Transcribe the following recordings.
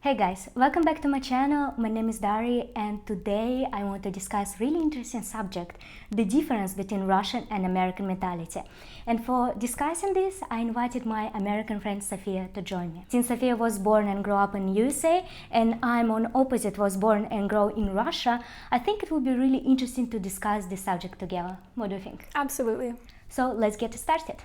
Hey guys, welcome back to my channel. My name is Dari and today I want to discuss really interesting subject, the difference between Russian and American mentality. And for discussing this, I invited my American friend Sophia to join me. Since Sophia was born and grew up in USA and I'm on opposite, was born and grew in Russia, I think it would be really interesting to discuss this subject together. What do you think? Absolutely. So let's get started.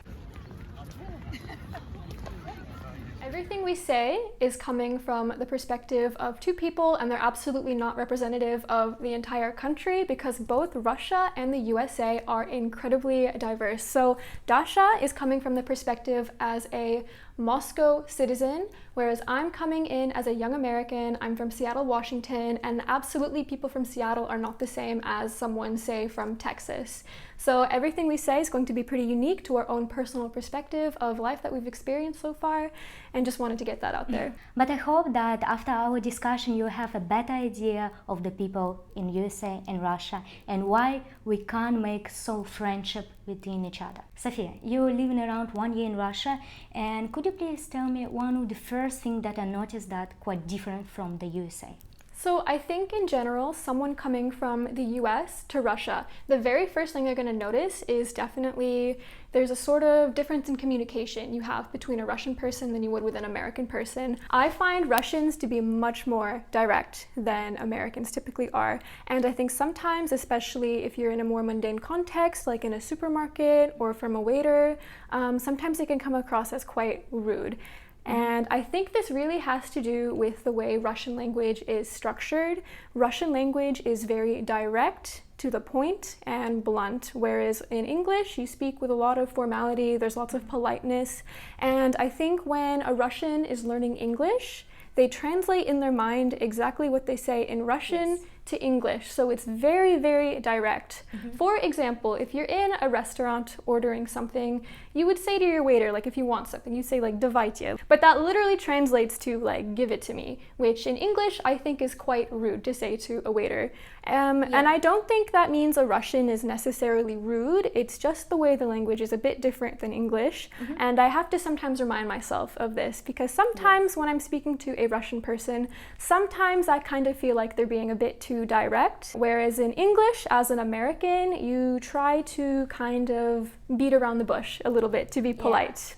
Everything we say is coming from the perspective of two people, and they're absolutely not representative of the entire country because both Russia and the USA are incredibly diverse. So Dasha is coming from the perspective as a Moscow citizen, whereas I'm coming in as a young American. I'm from Seattle, Washington, and absolutely people from Seattle are not the same as someone, say, from Texas. So everything we say is going to be pretty unique to our own personal perspective of life that we've experienced so far, and just wanted to get that out there. But I hope that after our discussion you have a better idea of the people in USA and Russia and why we can't make so friendship between each other. Sophia, you're living around 1 year in Russia, and could you please tell me one of the first things that I noticed that quite different from the USA? So I think in general, someone coming from the US to Russia, the very first thing they're going to notice is definitely there's a sort of difference in communication you have between a Russian person than you would with an American person. I find Russians to be much more direct than Americans typically are. And I think sometimes, especially if you're in a more mundane context, like in a supermarket or from a waiter, sometimes it can come across as quite rude. And I think this really has to do with the way Russian language is structured. Russian language is very direct, to the point, and blunt, whereas in English you speak with a lot of formality, there's lots of politeness. And I think when a Russian is learning English, they translate in their mind exactly what they say in Russian to English. So it's very, very direct. For example, if you're in a restaurant ordering something, you would say to your waiter, like if you want something, you'd say like "давайте." But that literally translates to like "give it to me," which in English I think is quite rude to say to a waiter. And I don't think that means a Russian is necessarily rude. It's just the way the language is a bit different than English. And I have to sometimes remind myself of this because sometimes when I'm speaking to a Russian person, sometimes I kind of feel like they're being a bit too direct. Whereas in English, as an American, you try to kind of beat around the bush a little bit to be polite.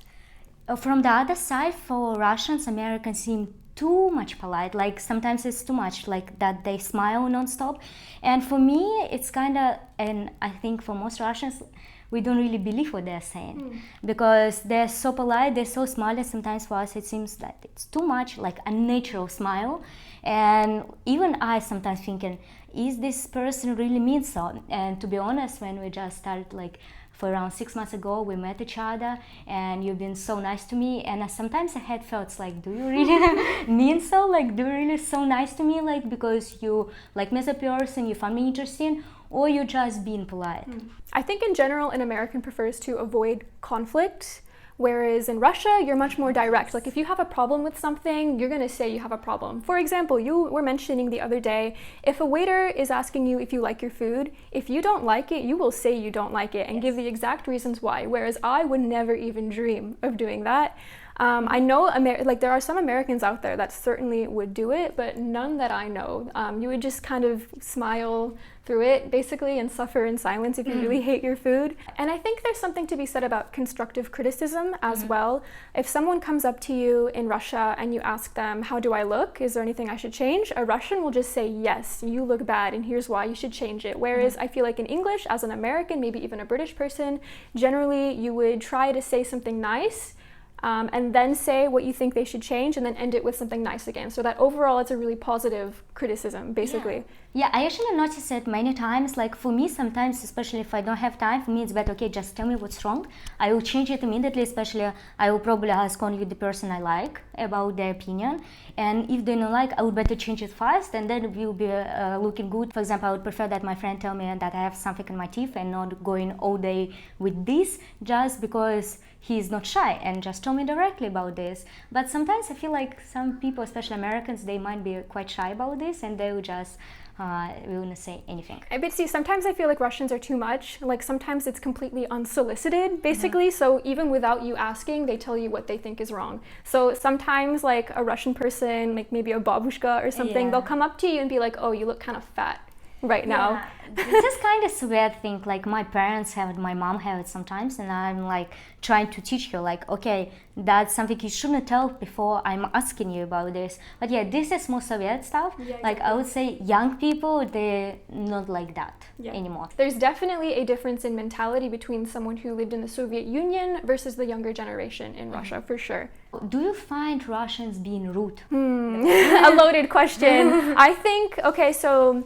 From the other side, for Russians, Americans seem too much polite, like sometimes it's too much, like that they smile non-stop. And for me, it's kind of, and I think for most Russians, we don't really believe what they're saying because they're so polite, they're so smiley. Sometimes for us it seems that it's too much, like a natural smile. And even I sometimes thinking, is this person really mean so? And to be honest, when we just started like for around 6 months ago, we met each other and you've been so nice to me. And sometimes I had thoughts like, do you really mean so? Like, do you really so nice to me? Like, because you like me as a person, you find me interesting, or you're just being polite? I think in general, an American prefers to avoid conflict. Whereas in Russia, you're much more direct. Like if you have a problem with something, you're gonna say you have a problem. For example, you were mentioning the other day, if a waiter is asking you if you like your food, if you don't like it, you will say you don't like it and give the exact reasons why. Whereas I would never even dream of doing that. I know there are some Americans out there that certainly would do it, but none that I know. You would just kind of smile through it basically and suffer in silence if you really hate your food. And I think there's something to be said about constructive criticism as well. If someone comes up to you in Russia and you ask them, how do I look? Is there anything I should change? A Russian will just say, yes, you look bad and here's why you should change it. Whereas I feel like in English, as an American, maybe even a British person, generally you would try to say something nice and then say what you think they should change and then end it with something nice again. So that overall it's a really positive criticism, basically. Yeah, I actually noticed it many times. Like for me, sometimes, especially if I don't have time, for me it's better, okay, just tell me what's wrong. I will change it immediately, especially I will probably ask only the person I like about their opinion. And if they don't like, I would better change it fast and then it will be looking good. For example, I would prefer that my friend tell me that I have something in my teeth and not going all day with this just because he's not shy and just told me directly about this. But sometimes I feel like some people, especially Americans, they might be quite shy about this, and they will just won't say anything. But see, sometimes I feel like Russians are too much. Like sometimes it's completely unsolicited, basically. So even without you asking, they tell you what they think is wrong. So sometimes like a Russian person, like maybe a babushka or something, they'll come up to you and be like, oh, you look kind of fat right now. This is kind of a weird thing. Like my parents have it, my mom have it sometimes, and I'm like trying to teach her, like, okay, that's something you shouldn't tell before I'm asking you about this. But yeah, this is more Soviet stuff. Like I would say young people, they're not like that anymore. There's definitely a difference in mentality between someone who lived in the Soviet Union versus the younger generation in Russia, for sure. Do you find Russians being rude? A loaded question. I think, okay, so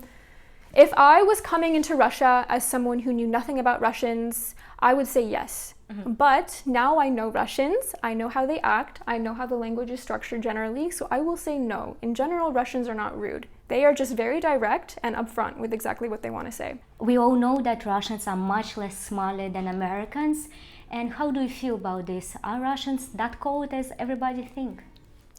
if I was coming into Russia as someone who knew nothing about Russians, I would say yes. But now I know Russians, I know how they act, I know how the language is structured generally, so I will say no. In general, Russians are not rude. They are just very direct and upfront with exactly what they want to say. We all know that Russians are much less smarter than Americans. And how do you feel about this? Are Russians that cold as everybody think?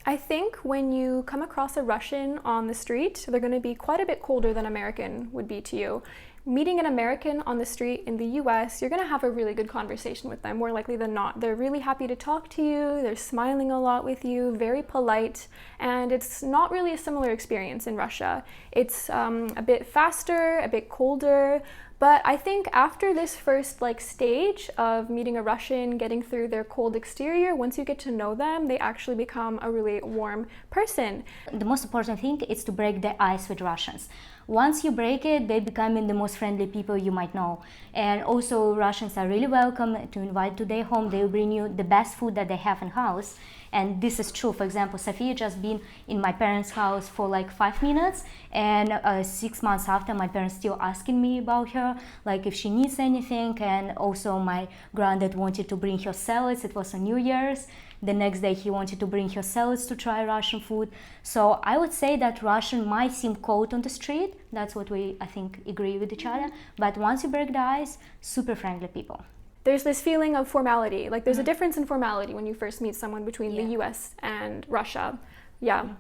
I think when you come across a Russian on the street, they're going to be quite a bit colder than American would be to you. Meeting an American on the street in the US, you're going to have a really good conversation with them, more likely than not. They're really happy to talk to you, they're smiling a lot with you, very polite, and it's not really a similar experience in Russia. It's a bit faster, a bit colder, but I think after this first stage of meeting a Russian, getting through their cold exterior, once you get to know them, they actually become a really warm person. The most important thing is to break the ice with Russians. Once you break it, they become the most friendly people you might know. And also Russians are really welcome to invite to their home. They will bring you the best food that they have in house. And this is true. For example, Sophia just been in my parents' house for 5 minutes, and 6 months after, my parents still asking me about her, like if she needs anything. And also my granddad wanted to bring her salads. It was on New Year's. The next day he wanted to bring her salads to try Russian food. So I would say that Russian might seem cold on the street. That's what we, I think, agree with each other. But once you break the ice, super friendly people. There's this feeling of formality. There's a difference in formality when you first meet someone between the US and Russia.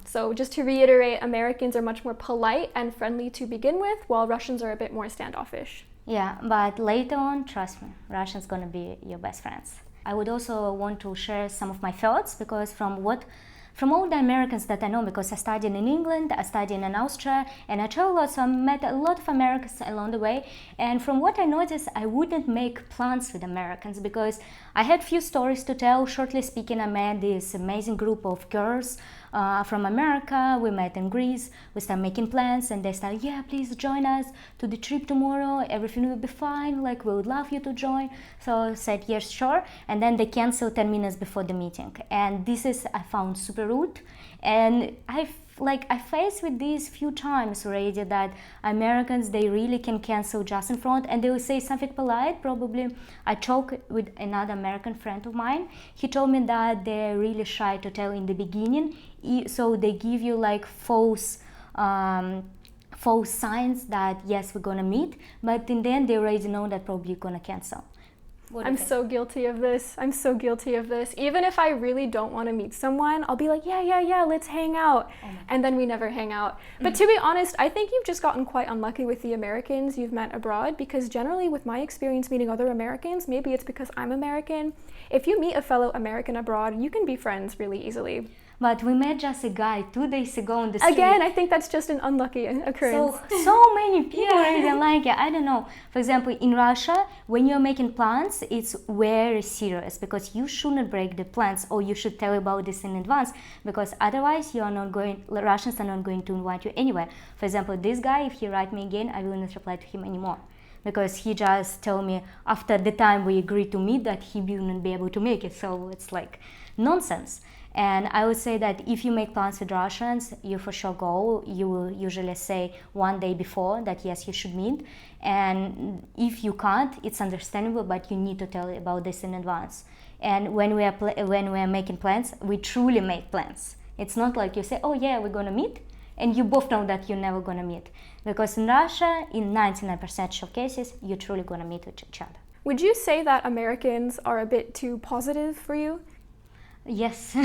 So just to reiterate, Americans are much more polite and friendly to begin with, while Russians are a bit more standoffish. Yeah, but later on, trust me, Russians gonna be your best friends. I would also want to share some of my thoughts, because from all the Americans that I know, because I studied in England, I studied in Austria, and I traveled a lot, so I met a lot of Americans along the way. And from what I noticed, I wouldn't make plans with Americans, because I had few stories to tell. Shortly speaking, I met this amazing group of girls from America. We met in Greece. We started making plans, and they started, yeah, please join us to the trip tomorrow. Everything will be fine. We would love you to join. So I said, yes, sure. And then they canceled 10 minutes before the meeting. And this is, I found super rude. And I faced with these few times already that Americans, they really can cancel just in front, and they will say something polite. Probably I talked with another American friend of mine. He told me that they're really shy to tell in the beginning, so they give you false signs that yes, we're gonna meet, but in the end they already know that probably you're gonna cancel. I'm so guilty of this. Even if I really don't want to meet someone, I'll be like, yeah, let's hang out. And then we never hang out. But to be honest, I think you've just gotten quite unlucky with the Americans you've met abroad, because generally with my experience meeting other Americans, maybe it's because I'm American, if you meet a fellow American abroad, you can be friends really easily. But we met just a guy 2 days ago on the street. Again, I think that's just an unlucky occurrence. So many people really like it. I don't know. For example, in Russia, when you're making plans, it's very serious, because you shouldn't break the plans, or you should tell about this in advance, because otherwise Russians are not going to invite you anywhere. For example, this guy, if he write me again, I will not reply to him anymore, because he just told me after the time we agreed to meet that he wouldn't be able to make it. So it's nonsense. And I would say that if you make plans with Russians, you for sure go. You will usually say one day before that yes, you should meet. And if you can't, it's understandable, but you need to tell about this in advance. And when we are making plans, we truly make plans. It's not like you say, oh yeah, we're gonna meet, and you both know that you're never gonna meet. Because in Russia, in 99% of cases, you're truly gonna meet with each other. Would you say that Americans are a bit too positive for you? Yes,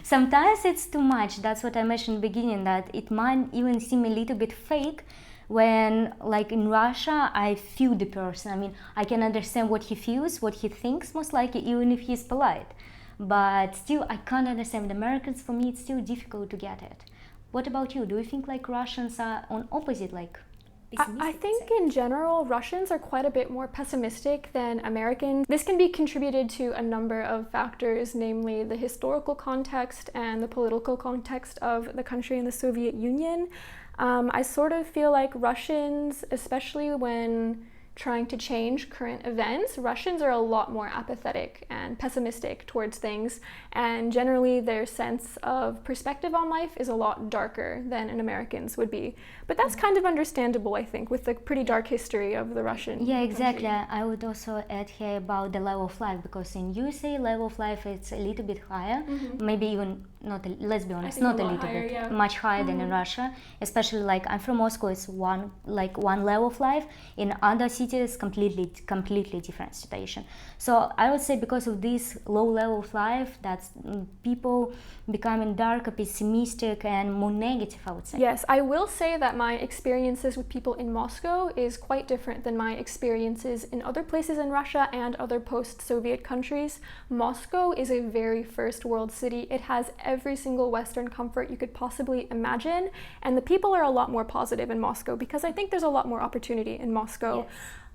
sometimes it's too much. That's what I mentioned in the beginning, that it might even seem a little bit fake when, like in Russia, I feel the person. I mean, I can understand what he feels, what he thinks, most likely, even if he's polite. But still, I can't understand the Americans. For me, it's still difficult to get it. What about you? Do you think like Russians are on opposite, like I think in general, Russians are quite a bit more pessimistic than Americans. This can be contributed to a number of factors, namely the historical context and the political context of the country in the Soviet Union. I sort of feel like Russians, especially when trying to change current events, Russians are a lot more apathetic and pessimistic towards things, and generally their sense of perspective on life is a lot darker than an American's would be. But that's kind of understandable, I think, with the pretty dark history of the Russian Yeah, exactly. country. I would also add here about the level of life, because in USA level of life it's a little bit higher, maybe even not. Let's be honest, think not a a lot little higher, bit, yeah. much higher than in Russia. Especially like I'm from Moscow, it's one level of life. In other cities, completely different situation. So I would say because of this low level of life, that's people becoming darker, pessimistic, and more negative, I would say. Yes, I will say that my experiences with people in Moscow is quite different than my experiences in other places in Russia and other post-Soviet countries. Moscow is a very first world city. It has every single Western comfort you could possibly imagine, and the people are a lot more positive in Moscow because I think there's a lot more opportunity in Moscow.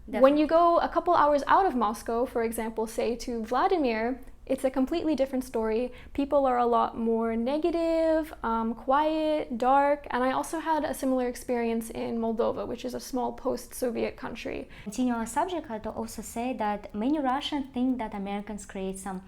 Yes, when you go a couple hours out of Moscow, for example, say to Vladimir, it's a completely different story. People are a lot more negative, quiet, dark, and I also had a similar experience in Moldova, which is a small post-Soviet country. Continue our subject, I'd also say that many Russians think that Americans create some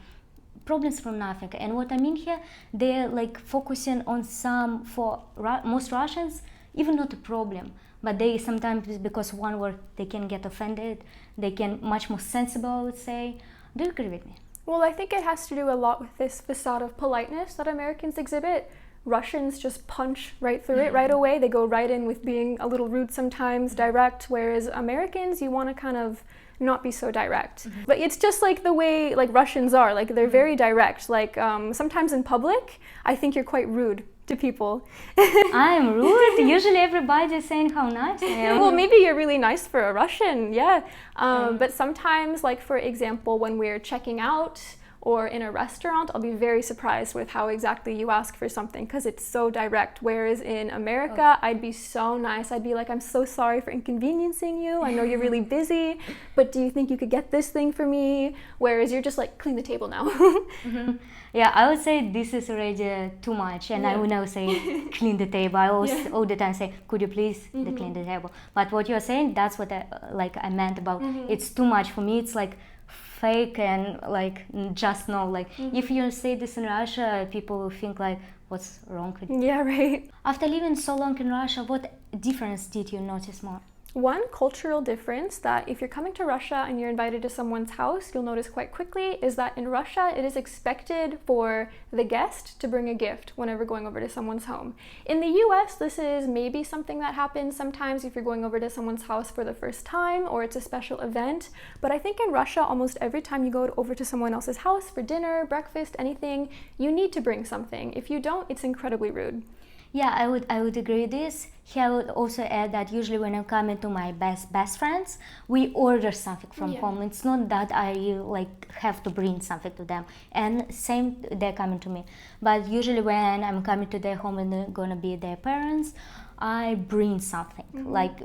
problems from nothing. And what I mean here, they're like focusing on some, for most Russians, even not a problem, but they sometimes, because one word, they can get offended, they can much more sensible, I would say. Do you agree with me? Well, I think it has to do a lot with this facade of politeness that Americans exhibit. Russians just punch right through it right away. They go right in with being a little rude sometimes, direct, whereas Americans, you want to kind of not be so direct. But it's just like the way like Russians are, like they're very direct. Like sometimes in public, I think you're quite rude to people. I am rude. Usually everybody is saying how nice I am. Well, maybe you're really nice for a Russian, yeah. But sometimes, like for example, when we're checking out or in a restaurant, I'll be very surprised with how exactly you ask for something because it's so direct. Whereas in America, I'd be so nice. I'd be like, I'm so sorry for inconveniencing you. I know you're really busy, but do you think you could get this thing for me? Whereas you're just like, clean the table now. Yeah, I would say this is already too much, and I would never say clean the table. I always all the time say, could you please clean the table? But what you're saying, that's what I meant about it's too much for me. It's like fake and like just no. Like if you say this in Russia, people will think like, what's wrong with you? Yeah, right. After living so long in Russia, what difference did you notice more? One cultural difference that if you're coming to Russia and you're invited to someone's house, you'll notice quite quickly is that in Russia, it is expected for the guest to bring a gift whenever going over to someone's home. In the US, this is maybe something that happens sometimes if you're going over to someone's house for the first time or it's a special event. But I think in Russia, almost every time you go over to someone else's house for dinner, breakfast, anything, you need to bring something. If you don't, it's incredibly rude. Yeah, I would agree with this. Here I would also add that usually when I'm coming to my best friends, we order something from home. It's not that I like have to bring something to them. And same, they're coming to me. But usually when I'm coming to their home and they're gonna be their parents, I bring something.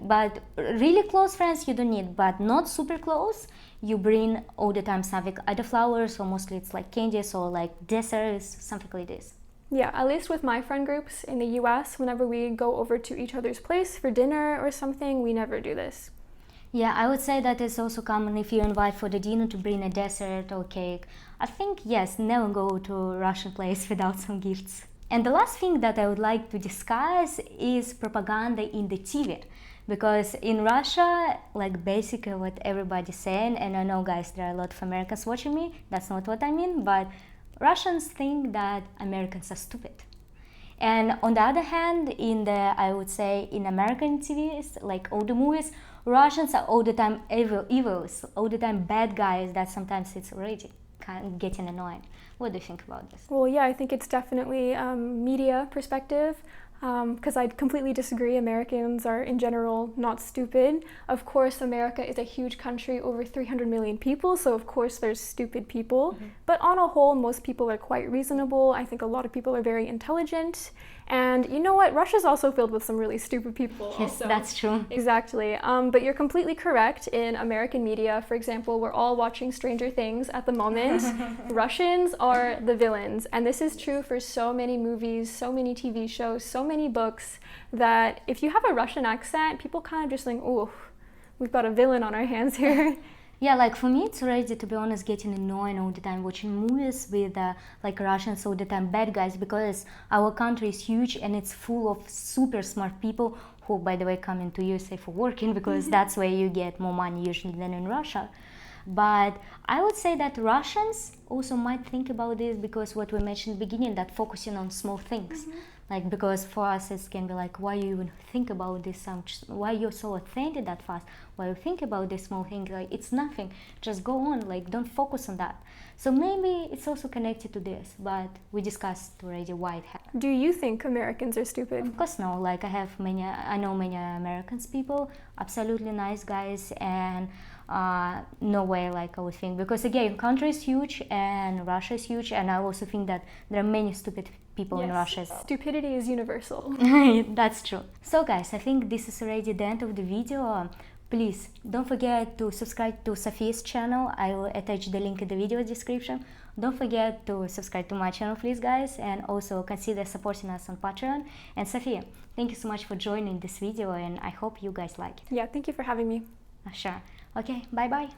But really close friends you don't need, but not super close, you bring all the time something, either flowers or mostly it's like candies or like desserts, something like this. Yeah, at least with my friend groups in the US, whenever we go over to each other's place for dinner or something, we never do this. Yeah, I would say that it's also common if you invite for the dinner to bring a dessert or cake. I think, yes, never go to a Russian place without some gifts. And the last thing that I would like to discuss is propaganda in the TV. Because in Russia, like basically what everybody's saying, and I know guys, there are a lot of Americans watching me, that's not what I mean, but Russians think that Americans are stupid. And on the other hand, I would say in American TVs, like all the movies, Russians are all the time evils, all the time bad guys that sometimes it's already getting annoying. What do you think about this? Well, yeah, I think it's definitely media perspective. Because I completely disagree. Americans are in general not stupid. Of course, America is a huge country, over 300 million people, so of course there's stupid people. But on a whole, most people are quite reasonable. I think a lot of people are very intelligent. And you know what? Russia's also filled with some really stupid people. Yes, also. that's true. Exactly. But you're completely correct. In American media, for example, we're all watching Stranger Things at the moment. Russians are the villains. And this is true for so many movies, so many TV shows, so many books, that if you have a Russian accent, people kind of just think, oh, we've got a villain on our hands here. Yeah, like for me, it's already, to be honest, getting annoying all the time watching movies with like Russians all the time, bad guys, because our country is huge and it's full of super smart people who, by the way, come into USA for working, because that's where you get more money usually than in Russia. But I would say that Russians also might think about this, because what we mentioned in the beginning, that focusing on small things. Like, because for us it can be like, why you even think about this, why you're so offended that fast, why you think about this small thing, like it's nothing, just go on, like don't focus on that. So maybe it's also connected to this, but we discussed already why it happened. Do you think Americans are stupid? Of course no, like I know many Americans people, absolutely nice guys, and no way like I would think, because again, country is huge and Russia is huge, and I also think that there are many stupid people in Russia. Stupidity is universal. That's true. So guys, I think this is already the end of the video. Please don't forget to subscribe to Sophia's channel. I will attach the link in the video description. Don't forget to subscribe to my channel, please guys, and also consider supporting us on Patreon. And Sophia, thank you so much for joining this video, and I hope you guys like it. Yeah, thank you for having me. Sure. Okay, bye bye.